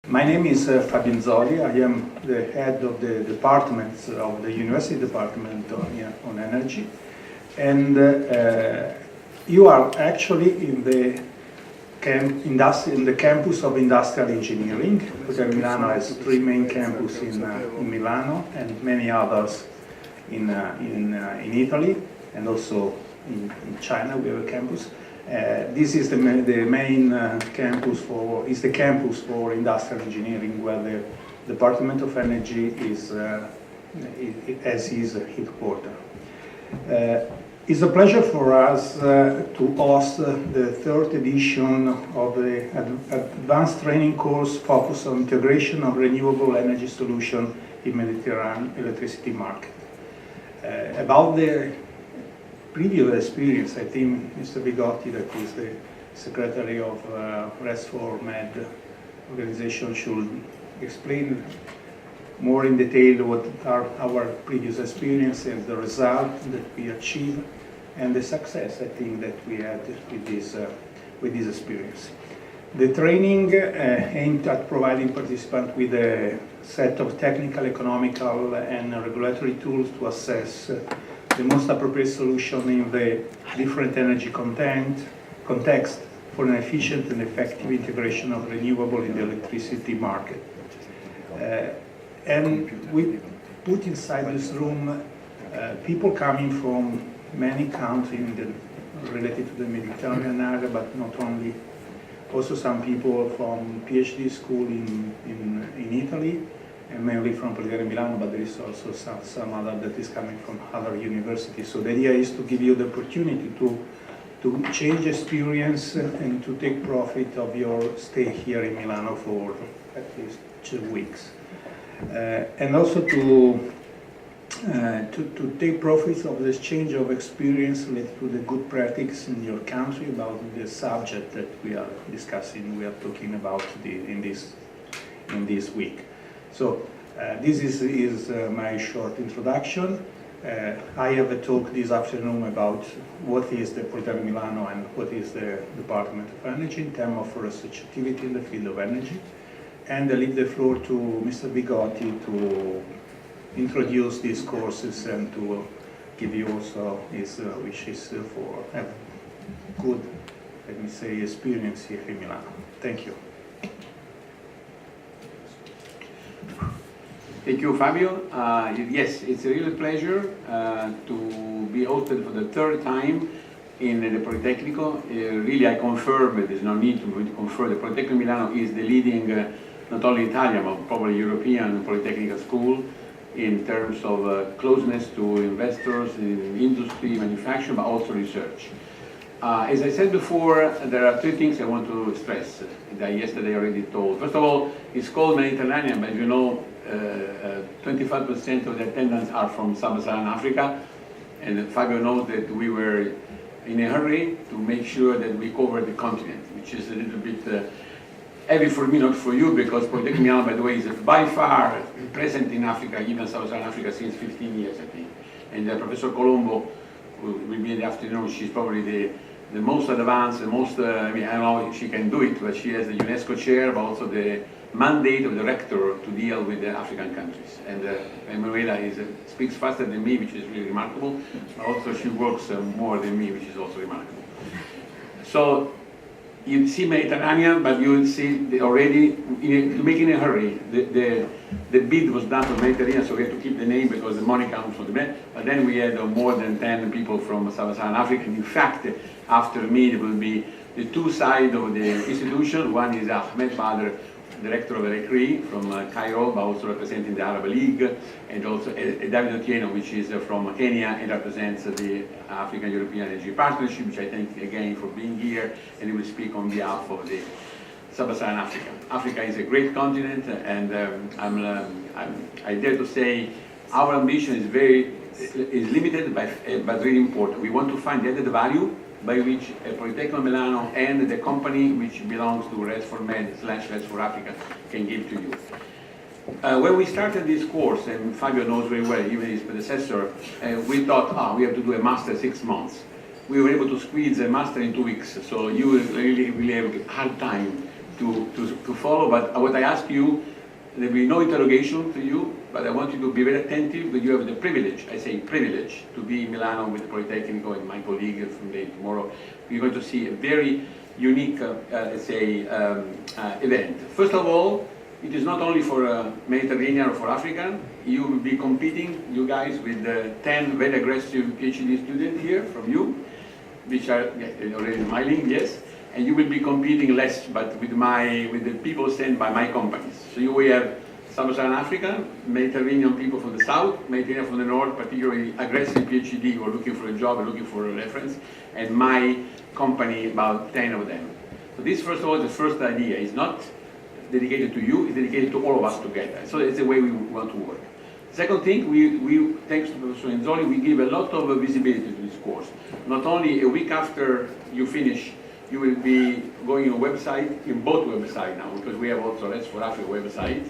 My name is Fabio Inzoli. I am the head of the departments of the University Department on Energy. And you are actually in the campus of Industrial Engineering. Because Milano has three main campuses in Milano and many others in Italy, and also in China we have a campus. This is the main campus is the campus for industrial engineering, where the Department of Energy has its headquarters. It's a pleasure for us to host the third edition of the advanced training course focused on integration of renewable energy solution in Mediterranean electricity market. About the previous experience, I think Mr. Vigotti, that is the secretary of RES4Med organization, should explain more in detail what are our previous experience and the result that we achieved and the success, I think, that we had with this experience. The training aimed at providing participants with a set of technical, economical, and regulatory tools to assess the most appropriate solution in the different energy context for an efficient and effective integration of renewable in the electricity market. And we put inside this room people coming from many countries related to the Mediterranean area, but not only. Also some people from PhD school in Italy, and mainly from Politecnico Milano, but there is also some other that is coming from other universities. So the idea is to give you the opportunity to change experience and to take profit of your stay here in Milano for at least 2 weeks. And also to take profit of the exchange of experience related to the good practice in your country about the subject that we are discussing, we are talking about in this week. So this is my short introduction. I have a talk this afternoon about what is the Politecnico Milano and what is the Department of Energy in terms of research activity in the field of energy. And I leave the floor to Mr. Vigotti to introduce these courses and to give you also his wishes for a good, let me say, experience here in Milano. Thank you. Thank you, Fabio. Yes, it's a real pleasure to be hosted for the third time in the Politecnico. Really, I confirm, there's no need to confirm, the Politecnico Milano is the leading, not only Italian, but probably European polytechnical school in terms of closeness to investors in industry, manufacturing, but also research. As I said before, there are three things I want to stress that yesterday I already told. First of all, it's called Mediterranean, but you know, 25% of the attendants are from Sub-Saharan Africa, and Fabio knows that we were in a hurry to make sure that we cover the continent, which is a little bit heavy for me, not for you, because Politecnico Milano, by the way, is by far present in Africa, even Sub-Saharan Africa, since 15 years, I think. And Professor Colombo will be in the afternoon. She's probably the most advanced, the most, I mean, I don't know if she can do it, but she has the UNESCO chair, but also the mandate of the rector to deal with the African countries. And Emanuela speaks faster than me, which is really remarkable. But also she works more than me, which is also remarkable. So you see Mediterranean, but you will see already, to make in a hurry, the bid was done for Mediterranean, so we have to keep the name because the money comes from the bid. But then we had more than 10 people from Sub-Saharan Africa. And in fact, after me, there will be the two sides of the institution. One is Ahmed Badr, director of ELECRI from Cairo, but also representing the Arab League, and also David Otieno, which is from Kenya and represents the African-European Energy Partnership, which I thank again for being here, and he will speak on behalf of the Sub-Saharan Africa. Africa is a great continent, and I dare to say our ambition is limited, but really important. We want to find the added value by which Politecnico Milano and the company which belongs to RES4Med/RES4Africa can give to you. When we started this course, and Fabio knows very well, even his predecessor, we thought, we have to do a master 6 months. We were able to squeeze a master in 2 weeks, so you will really have a hard time to follow, but what I ask you, there will be no interrogation to you, but I want you to be very attentive, but you have the privilege, I say privilege, to be in Milano with the Politecnico and my colleague from there tomorrow. You're going to see a very unique, let's say, event. First of all, it is not only for Mediterranean or for Africa. You will be competing, you guys, with 10 very aggressive PhD students here from you, which are already smiling, yes. And you will be competing less, but with the people sent by my companies. So you will have Sub-Saharan Africa, Mediterranean people from the south, Mediterranean from the north, particularly aggressive PhD who are looking for a job and looking for a reference, and my company, about 10 of them. So this, first of all, the first idea is not dedicated to you, it's dedicated to all of us together. So it's the way we want to work. Second thing, we thanks to Professor Inzoli, we give a lot of visibility to this course. Not only a week after you finish, you will be going on a website, in both websites now, because we have also Let's for Africa website.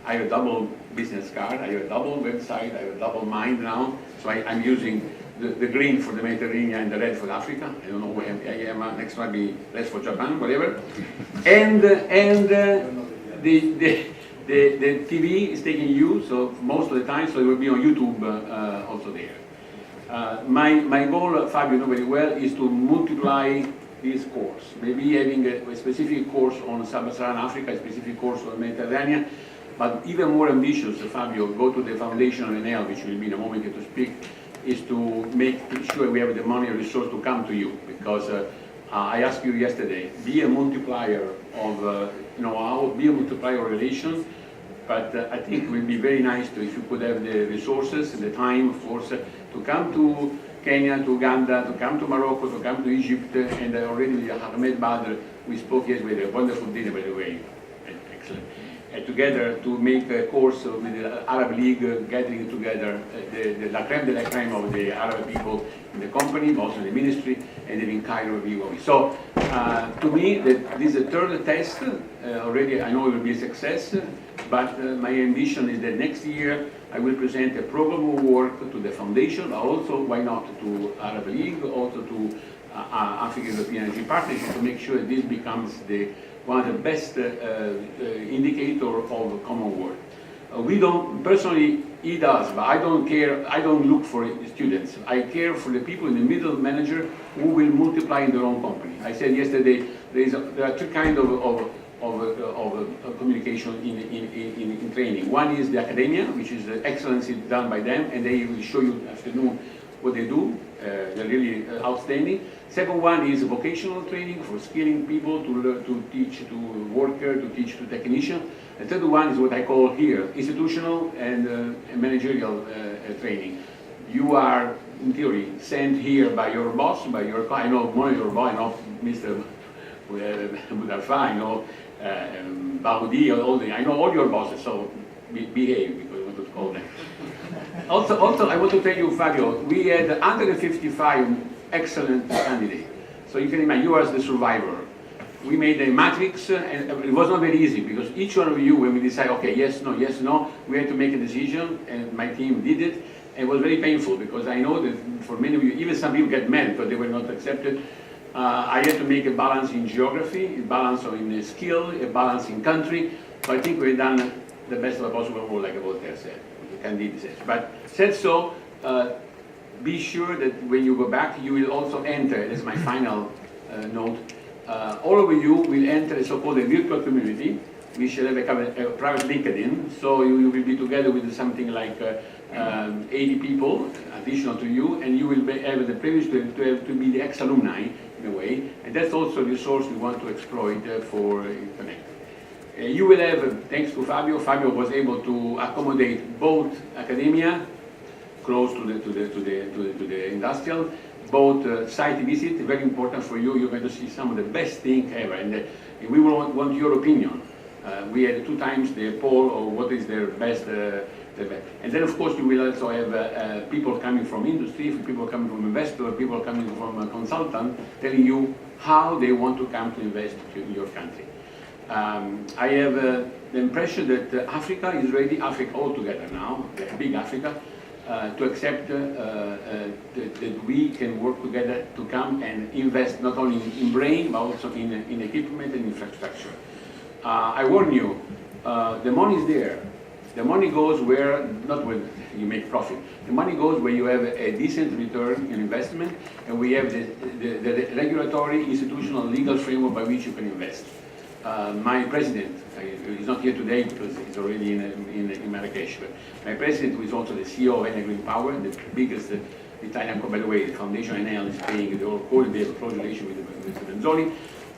I have a double business card, I have a double website, I have a double mind now, so I'm using the green for the Mediterranean and the red for Africa. I don't know where I am, next might be less for Japan, whatever. And the TV is taking you, so most of the time, so it will be on YouTube also there. My goal, Fabio, you know very well, is to multiply this course. Maybe having a specific course on Sub-Saharan Africa, a specific course on the Mediterranean, but even more ambitious, Fabio, go to the foundation on Enel, which will be in a moment to speak, is to make sure we have the money and resource to come to you, because I asked you yesterday, be a multiplier of, be a multiplier of relations, but I think it would be very nice if you could have the resources and the time, of course, to come to Kenya, to Uganda, to come to Morocco, to come to Egypt, and already with Ahmed Badr, we spoke yesterday, a wonderful dinner, by the way, excellent. Together to make a course with the Arab League, gathering together the la creme de la creme of the Arab people in the company, also in the ministry, and then in Cairo, Vigotti. So to me, this is the third test. Already I know it will be a success, but my ambition is that next year I will present a program of work to the foundation, but also, why not, to Arab League, also to African-European Energy Partnership, to make sure that this becomes one of the best indicator of common work. We don't, personally, he does, but I don't care, I don't look for students. I care for the people in the middle manager who will multiply in their own company. I said yesterday, there are two kinds of communication in training. One is the academia, which is the excellence done by them, and they will show you afternoon what they do. They're really outstanding. Second one is vocational training for skilling people to teach to worker, to teach to technician. The third one is what I call here institutional and managerial training. You are, in theory, sent here by your boss, by your I know more your boss, I know Mr. Budarfa, I know Bahoudi, I know all your bosses, so behave, because I want to call them. Also, I want to tell you, Fabio, we had 155 excellent candidates. So you can imagine, you are the survivor. We made a matrix, and it was not very easy, because each one of you, when we decide, okay, yes, no, we had to make a decision, and my team did it. And it was very painful, because I know that for many of you, even some people get mad because they were not accepted. I had to make a balance in geography, a balance in skill, a balance in country. But I think we've done the best of the possible world, like Voltaire said. Candide says. But said so, be sure that when you go back, you will also enter, that's my final note, all of you will enter a so-called virtual community. We shall have a private LinkedIn, so you will be together with something like 80 people additional to you, and you will have the privilege to be the ex-alumni in a way, and that's also a resource we want to exploit for Connect. You will have, thanks to Fabio, Fabio was able to accommodate both academia, close to the industrial, both site visit, very important for you. You're going to see some of the best things ever, and we will want your opinion. We had 2 times the poll of what is their best, and then of course you will also have people coming from industry, people coming from investor, people coming from a consultant, telling you how they want to come to invest in your country. I have the impression that Africa is ready, Africa altogether now, big Africa, to accept that we can work together to come and invest not only in brain, but also in equipment and infrastructure. I warn you, the money is there. The money goes where, not where you make profit. The money goes where you have a decent return in investment, and we have the regulatory, institutional, legal framework by which you can invest. My president, he's not here today because he's already in Marrakesh, but my president, who is also the CEO of Enel Green Power, the biggest Italian, by the way, the foundation Enel is paying the whole they have a close relation with Inzoli.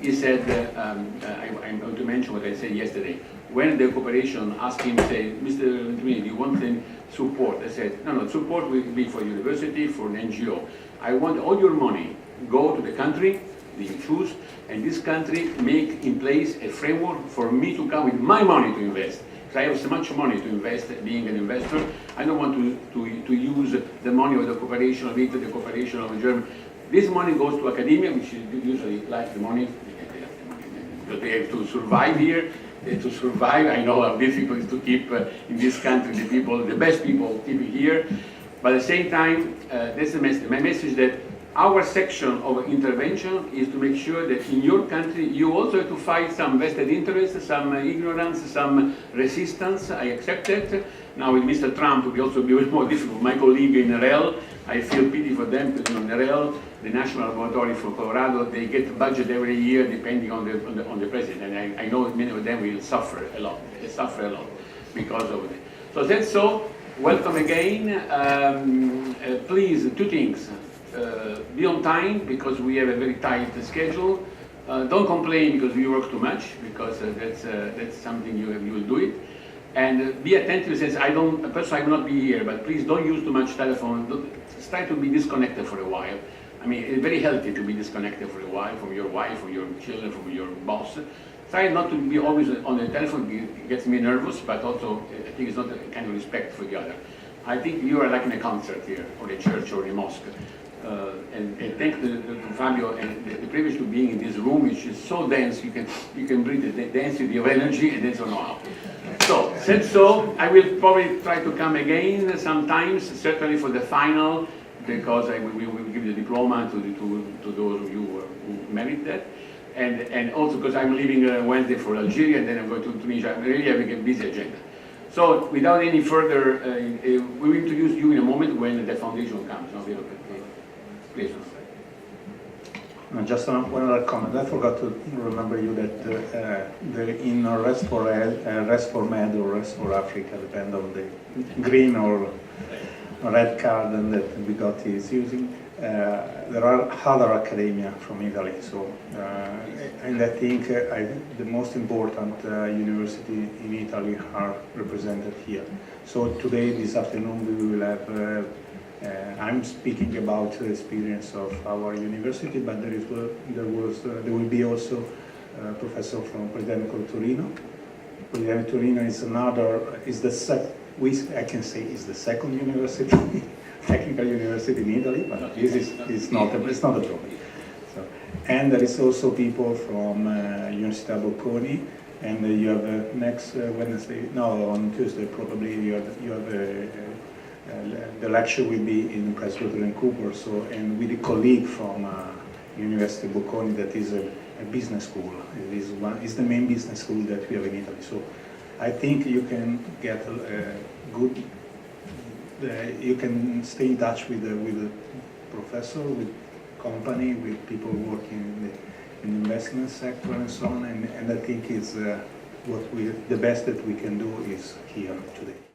He said, I'm going to mention what I said yesterday. When the corporation asked him, say, Mr. Venturini, do you want any support? I said, no, support will be for university, for an NGO. I want all your money go to the country that you choose, and this country make in place a framework for me to come with my money to invest. Because I have so much money to invest being an investor. I don't want to use the money of the corporation of Italy, the corporation of Germany. This money goes to academia, which usually like the money, because they have to survive here. To survive, I know how difficult it is to keep in this country the people, the best people, keep it here. But at the same time, that's the message. My message is that our section of intervention is to make sure that in your country you also have to fight some vested interests, some ignorance, some resistance. I accept that. Now with Mr. Trump, it will also be a bit more difficult. My colleague in NREL, I feel pity for them because NREL, the National Laboratory for Colorado, they get a budget every year depending on the president. And I know many of them will suffer a lot. They suffer a lot because of it. So that's so. Welcome again. Please, two things. Be on time because we have a very tight schedule. Don't complain because we work too much, because that's something you will do it. And be attentive, since personally I will not be here, but please don't use too much telephone. Try to be disconnected for a while. I mean, it's very healthy to be disconnected for a while from your wife, from your children, from your boss. Try not to be always on the telephone. It gets me nervous, but also I think it's not a kind of respect for the other. I think you are like in a concert here, or a church, or a mosque. And thank to Fabio and the privilege to being in this room, which is so dense, you can breathe the density of energy, and that's all. So, said so, I will probably try to come again sometimes, certainly for the final, because we will give the diploma to those of you who merit that. And also because I'm leaving Wednesday for Algeria, and then I'm going to Tunisia. I'm really having a busy agenda. So, without any further, we will introduce you in a moment when the foundation comes. No, please. Just one other comment. I forgot to remember you that in Rest for Med or Rest for Africa, depend on the green or red card that Vigotti is using. There are other academia from Italy, so and I think the most important university in Italy are represented here. So today, this afternoon, we will have. I'm speaking about the experience of our university, but there will be also a professor from Politecnico Torino. Politecnico Torino is I can say is the second university, technical university in Italy, but this is not a problem. So, and there is also people from Università Bocconi, and you have next Wednesday, no, on Tuesday probably you have the lecture will be in Presbyterian Cooper, so, and with a colleague from University of Bocconi that is a business school. It's the main business school that we have in Italy. So I think you can get good. You can stay in touch with the professor, with company, with people working in the investment sector and so on. And I think it's the best that we can do is here today.